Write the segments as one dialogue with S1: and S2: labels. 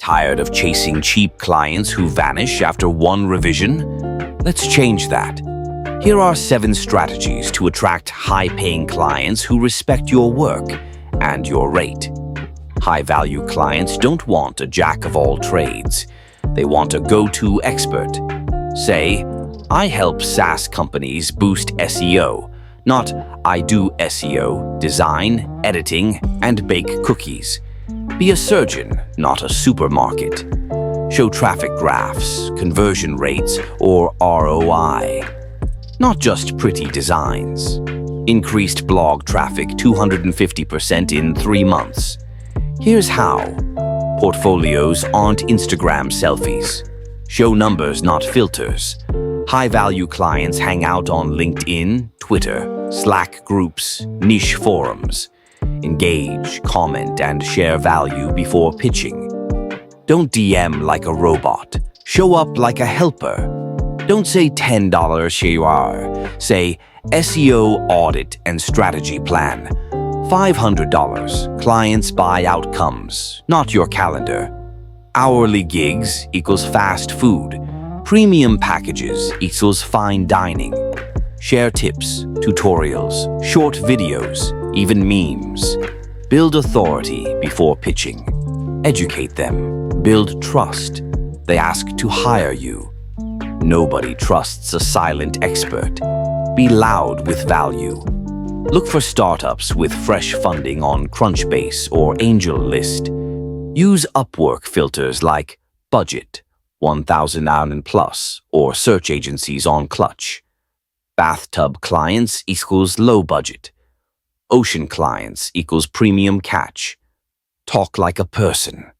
S1: Tired of chasing cheap clients who vanish after one revision? Let's change that. Here are 7 strategies to attract high-paying clients who respect your work and your rate. High-value clients don't want a jack of all trades. They want a go-to expert. Say, I help SaaS companies boost SEO, not I do SEO, design, editing, and bake cookies. Be a surgeon, not a supermarket. Show traffic graphs, conversion rates, or ROI. Not just pretty designs. Increased blog traffic 250% in 3 months. Here's how. Portfolios aren't Instagram selfies. Show numbers, not filters. High-value clients hang out on LinkedIn, Twitter, Slack groups, niche forums. Engage, comment, and share value before pitching. Don't DM like a robot. Show up like a helper. Don't say $10 share. Say SEO audit and strategy plan. $500. Clients buy outcomes, not your calendar. Hourly gigs equals fast food. Premium packages equals fine dining. Share tips, tutorials, short videos, even memes. Build authority before pitching. Educate them. Build trust. They ask to hire you. Nobody trusts a silent expert. Be loud with value. Look for startups with fresh funding on Crunchbase or AngelList. Use Upwork filters like budget, 1,000 and plus, or search agencies on Clutch. Bathtub clients equals low budget. Ocean clients equals premium catch. Talk like a person.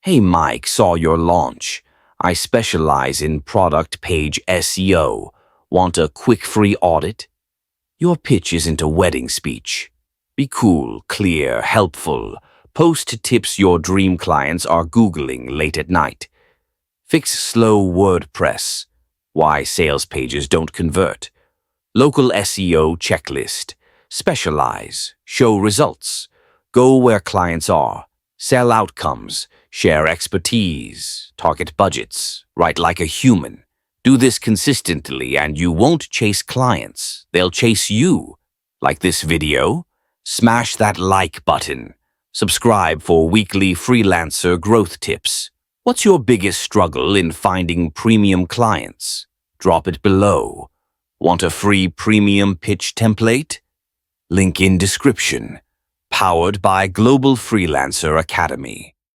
S1: Hey Mike, saw your launch. I specialize in product page SEO. Want a quick free audit? Your pitch isn't a wedding speech. Be cool, clear, helpful. Post tips your dream clients are Googling late at night. Fix slow WordPress. Why sales pages don't convert. Local SEO checklist. Specialize. Show results. Go where clients are. Sell outcomes. Share expertise. Target budgets. Write like a human. Do this consistently and you won't chase clients. They'll chase you. Like this video? Smash that like button. Subscribe for weekly Freelancer growth tips. What's your biggest struggle in finding premium clients? Drop it below. Want a free premium pitch template? Link in description. Powered by Global Freelancer Academy.